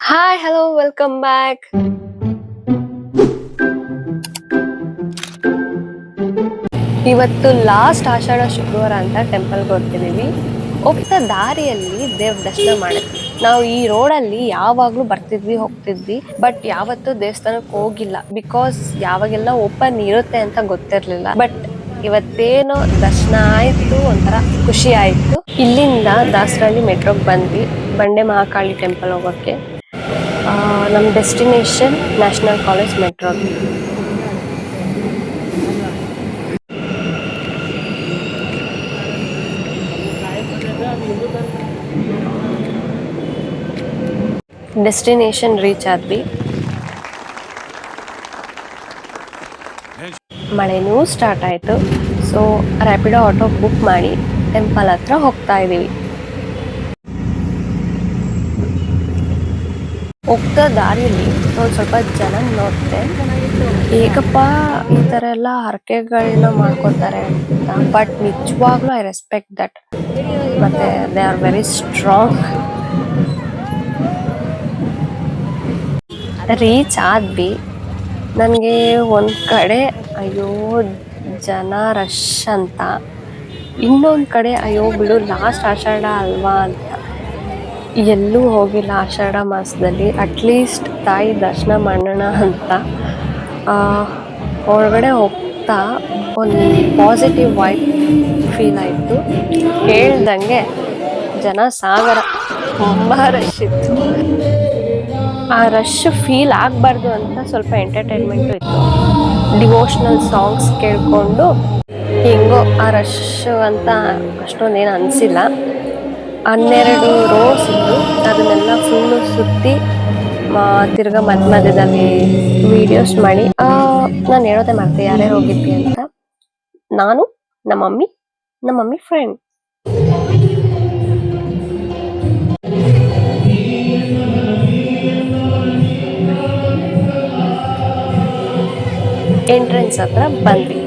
Hi hello welcome back. ಇವತ್ತು last ಆಷಾಢ ಶುಕ್ರವಾರ ಅಂತ ಟೆಂಪಲ್ಗೆ ಹೋಗ್ತಿದೀವಿ. ಹೋಗ್ತಾ ದಾರಿಯಲ್ಲಿ ದೇವ್ರ ದರ್ಶನ ಮಾಡಿದ್ವಿ. ನಾವು ಈ ರೋಡಲ್ಲಿ ಯಾವಾಗ್ಲೂ ಬರ್ತಿದ್ವಿ ಹೋಗ್ತಿದ್ವಿ, ಬಟ್ ಯಾವತ್ತೂ ದೇವಸ್ಥಾನಕ್ಕೆ ಹೋಗಿಲ್ಲ. ಬಿಕಾಸ್ ಯಾವಾಗೆಲ್ಲ ಓಪನ್ ಇರುತ್ತೆ ಅಂತ ಗೊತ್ತಿರ್ಲಿಲ್ಲ. ಬಟ್ ಇವತ್ತೇನೋ ದರ್ಶನ ಆಯ್ತು, ಒಂಥರ ಖುಷಿ ಆಯ್ತು. ಇಲ್ಲಿಂದ ದಾಸರಳ್ಳಿ ಮೆಟ್ರೋಗೆ ಬಂದ್ವಿ, ಬಂಡೆ ಮಹಾಕಾಳಿ ಟೆಂಪಲ್ ಹೋಗೋಕ್ಕೆ. ನಮ್ಮ destination national college metro. Destination reach ಆದ್ವಿ. ಮಳೆನೂ ಸ್ಟಾರ್ಟ್ ಆಯ್ತು. ಸೊ ರ್ಯಾಪಿಡೋ ಆಟೋ ಬುಕ್ ಮಾಡಿ ಟೆಂಪಲ್ ಹತ್ರ ಹೋಗ್ತಾ ಇದೀವಿ. ಹೋಗ್ತಾ ದಾರಿಯಲ್ಲಿ ಒಂದ್ ಸ್ವಲ್ಪ ಜನ ನೋಡ್ತೆ, ಹೇಗಪ್ಪ ಈ ತರ ಎಲ್ಲ ಹರಕೆಗಳನ್ನ ಮಾಡ್ಕೋತಾರೆ ಅಂತ. ಬಟ್ ನಿಜವಾಗ್ಲೂ ಐ ರೆಸ್ಪೆಕ್ಟ್ ದಟ್. ಮತ್ತೆ they are very strong. Reach ಆದ್ವಿ. ನನಗೆ ಒಂದ್ ಕಡೆ ಅಯ್ಯೋ ಜನ ರಶ್ ಅಂತ, ಇನ್ನೊಂದ್ ಕಡೆ ಅಯ್ಯೋ ಬಿಡು ಲಾಸ್ಟ್ ಆಷಾಢ ಅಲ್ವಾ ಅಂತ. ಎಲ್ಲೂ ಹೋಗಿಲ್ಲ ಆಷಾಢ ಮಾಸದಲ್ಲಿ, ಅಟ್ಲೀಸ್ಟ್ ತಾಯಿ ದರ್ಶನ ಮಾಡೋಣ ಅಂತ ಹೊರಗಡೆ ಹೋಗ್ತಾ ಒಂದು ಪಾಸಿಟಿವ್ ವೈಬ್ ಫೀಲ್ ಆಯಿತು. ಹೇಳ್ದಂಗೆ ಜನ ಸಾಗರ, ತುಂಬ ರಶ್ ಇತ್ತು. ಆ ರಶ್ ಫೀಲ್ ಆಗಬಾರ್ದು ಅಂತ ಸ್ವಲ್ಪ ಎಂಟರ್ಟೈನ್ಮೆಂಟು ಇತ್ತು. ಡಿವೋಷ್ನಲ್ ಸಾಂಗ್ಸ್ ಕೇಳಿಕೊಂಡು ಹೆಂಗೋ ಆ ರಶ್ ಅಂತ ಅಷ್ಟೊಂದೇನು ಅನಿಸಿಲ್ಲ. 12 ರೋಡ್ಸ್ ಇತ್ತು, ಅದನ್ನೆಲ್ಲ ಫುಲ್ಲು ಸುತ್ತಿ ತಿರ್ಗಾ ಮಧ್ಯದಲ್ಲಿ ವಿಡಿಯೋಸ್ ಮಾಡಿ ನಾನು ಹೇಳೋದೇ ಮರ್ತೆ ಯಾರ್ಯಾರು ಹೋಗಿದ್ವಿ ಅಂತ. ನಾನು, ನಮ್ಮ ಮಮ್ಮಿ ಫ್ರೆಂಡ್. ಎಂಟ್ರೆನ್ಸ್ ಹತ್ರ ಬಂದ್ವಿ.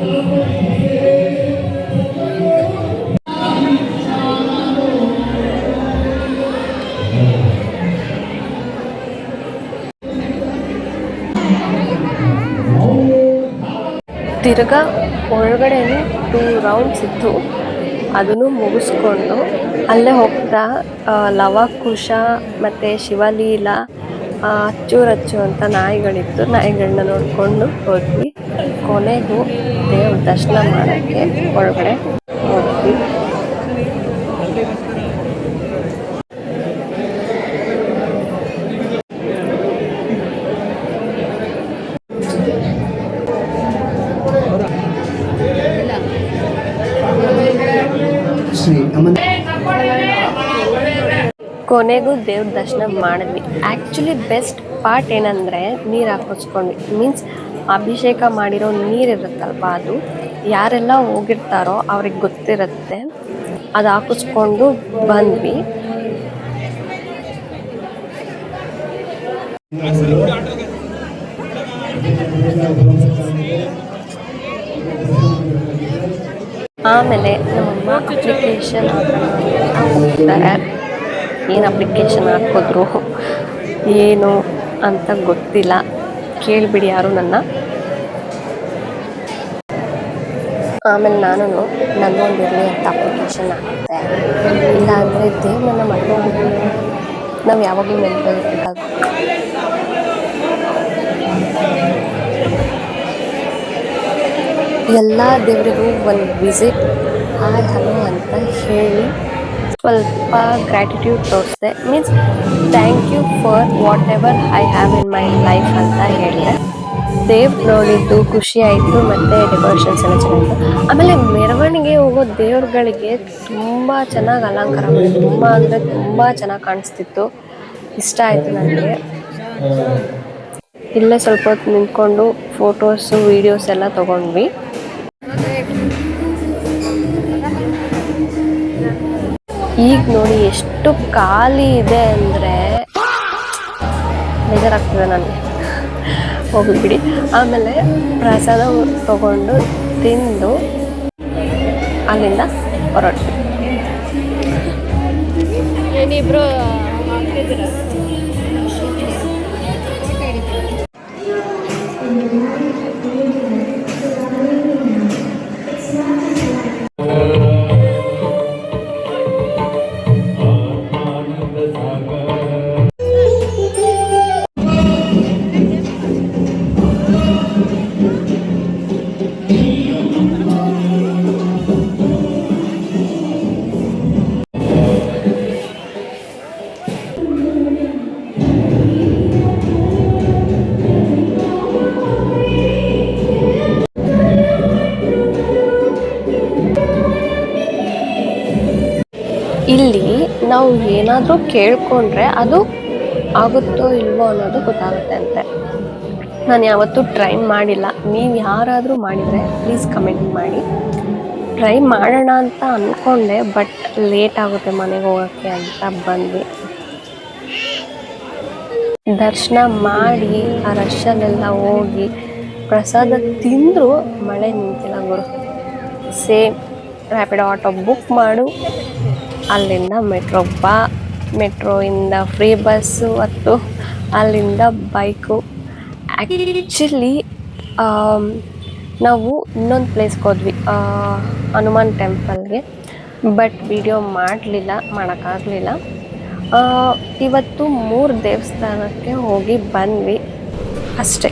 ತಿರ್ಗಾ ಒಳಗಡೆನೆ 2 ರೌಂಡ್ಸ್ ಇತ್ತು, ಅದನ್ನು ಮುಗಿಸ್ಕೊಂಡು ಅಲ್ಲೇ ಹೋಗ್ತಾ ಲವಕುಶ ಮತ್ತು ಶಿವಲೀಲ, ಅಚ್ಚು ಅಂತ ನಾಯಿಗಳಿತ್ತು. ನಾಯಿಗಳನ್ನ ನೋಡಿಕೊಂಡು ಹೋದ್ವಿ. ಕೊನೆಗೂ ದೇವ್ರ ದರ್ಶನ ಮಾಡೋಕ್ಕೆ ಒಳಗಡೆ ಹೋದ್ವಿ. ಕೊನೆಗೂ ದೇವ್ರ ದರ್ಶನ ಮಾಡಿದ್ವಿ. ಆ್ಯಕ್ಚುಲಿ ಬೆಸ್ಟ್ ಪಾರ್ಟ್ ಏನಂದರೆ ನೀರು ಹಾಕಿಸ್ಕೊಂಡ್ವಿ. ಮೀನ್ಸ್ ಅಭಿಷೇಕ ಮಾಡಿರೋ ನೀರಿರುತ್ತಲ್ವ, ಅದು ಯಾರೆಲ್ಲ ಹೋಗಿರ್ತಾರೋ ಅವ್ರಿಗೆ ಗೊತ್ತಿರುತ್ತೆ. ಅದು ಹಾಕಿಸ್ಕೊಂಡು ಬಂದ್ವಿ. ಆಮೇಲೆ ನಮ್ಮಮ್ಮ ಅಪ್ಲಿಕೇಶನ್ ಹಾಕ್ತಾರೆ. ಏನು ಅಪ್ಲಿಕೇಶನ್ ಹಾಕಿದ್ರು ಏನು ಅಂತ ಗೊತ್ತಿಲ್ಲ, ಕೇಳಿಬಿಡಿ ಯಾರು ನನ್ನ. ಆಮೇಲೆ ನಾನು ನನ್ನೊಂದಿರಲಿ ಅಂತ ಅಪ್ಲಿಕೇಶನ್ ಹಾಕ್ತೆ. ಇಲ್ಲ ಅಂದರೆ ದೇವ್ರನ್ನ ಮಾಡ್ಕೊಂಡ್ಬಿಟ್ಟು ನಾವು ಯಾವಾಗಲೂ ನೆನಪಿರ್ಬೇಕಾಗುತ್ತೆ. ಎಲ್ಲ ದೇವರಿಗೂ ಒಂದು ವಿಸಿಟ್ ಹಾಯ್ ಹಲೋ ಅಂತ ಹೇಳಿ ಸ್ವಲ್ಪ ಗ್ರ್ಯಾಟಿಟ್ಯೂಡ್ ತೋರಿಸ್ದೆ. Means thank you for whatever I have in my life ಅಂತ ಹೇಳಿದೆ. ದೇವ್ರು ನೋಡಿದ್ದು ಖುಷಿ ಆಯಿತು, ಮತ್ತು ಡೆಕೋರೇಷನ್ಸ್ ಎಲ್ಲ ಚೆನ್ನಾಗಿತ್ತು. ಆಮೇಲೆ ಮೆರವಣಿಗೆ ಹೋಗೋ ದೇವ್ರುಗಳಿಗೆ ತುಂಬ ಚೆನ್ನಾಗಿ ಅಲಂಕಾರ ಮಾಡಿ, ತುಂಬ ಅಂದರೆ ತುಂಬ ಚೆನ್ನಾಗಿ ಕಾಣಿಸ್ತಿತ್ತು. ಇಷ್ಟ ಆಯಿತು ನನಗೆ. ಇಲ್ಲೇ ಸ್ವಲ್ಪ ಹೊತ್ತು ನಿಂತ್ಕೊಂಡು ಫೋಟೋಸು ವೀಡಿಯೋಸ್ ಎಲ್ಲ ತೊಗೊಂಡ್ವಿ. ಈಗ ನೋಡಿ ಎಷ್ಟು ಖಾಲಿ ಇದೆ ಅಂದರೆ ಬೇಜಾರಾಗ್ತದೆ ನನಗೆ. ಹೋಗ್ಬಿಡಿ. ಆಮೇಲೆ ಪ್ರಸಾದ ತಗೊಂಡು ತಿಂದು ಅಲ್ಲಿಂದ ಹೊರಟ್ವಿ. ಏನಿಬ್ರು ನಾವು ಏನಾದರೂ ಕೇಳ್ಕೊಂಡ್ರೆ ಅದು ಆಗುತ್ತೋ ಇಲ್ವೋ ಅನ್ನೋದು ಗೊತ್ತಾಗುತ್ತೆ ಅಂತೆ. ನಾನು ಯಾವತ್ತೂ ಟ್ರೈ ಮಾಡಿಲ್ಲ. ನೀವು ಯಾರಾದರೂ ಮಾಡಿದರೆ ಪ್ಲೀಸ್ ಕಮೆಂಟ್ ಮಾಡಿ. ಟ್ರೈ ಮಾಡೋಣ ಅಂತ ಅಂದ್ಕೊಂಡೆ, ಬಟ್ ಲೇಟ್ ಆಗುತ್ತೆ ಮನೆಗೆ ಹೋಗೋಕ್ಕೆ ಅಂತ ಬಂದ್ವಿ. ದರ್ಶನ ಮಾಡಿ ಆ ರಶಲ್ಲೆಲ್ಲ ಹೋಗಿ ಪ್ರಸಾದ ತಿಂದರೂ ಮಳೆ ನಿಂತಿಲ್ಲ ಗುರು. ಸೇಮ್ ರ್ಯಾಪಿಡೋ ಆಟೋ ಬುಕ್ ಮಾಡು, ಅಲ್ಲಿಂದ ಮೆಟ್ರೋಗೆ ಬಾ, ಮೆಟ್ರೋಯಿಂದ ಫ್ರೀ ಬಸ್ಸು ಹತ್ತು, ಅಲ್ಲಿಂದ ಬೈಕು. ಆ್ಯಕ್ಚುಲಿ ನಾವು ಇನ್ನೊಂದು ಪ್ಲೇಸ್ಗೆ ಹೋದ್ವಿ, ಹನುಮಾನ್ ಟೆಂಪಲ್ಗೆ. ಬಟ್ ವಿಡಿಯೋ ಮಾಡೋಕ್ಕಾಗಲಿಲ್ಲ. ಇವತ್ತು 3 ದೇವಸ್ಥಾನಕ್ಕೆ ಹೋಗಿ ಬಂದ್ವಿ ಅಷ್ಟೇ.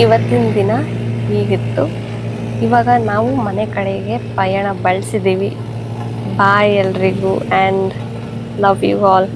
ಇವತ್ತಿನ ದಿನ ಹೀಗಿತ್ತು. ಇವಾಗ ನಾವು ಮನೆ ಕಡೆಗೆ ಪಯಣ ಬಳಸಿದ್ದೀವಿ. ಬಾಯ್ ಎಲ್ರಿಗೂ, ಆ್ಯಂಡ್ ಲವ್ ಯು ಆಲ್.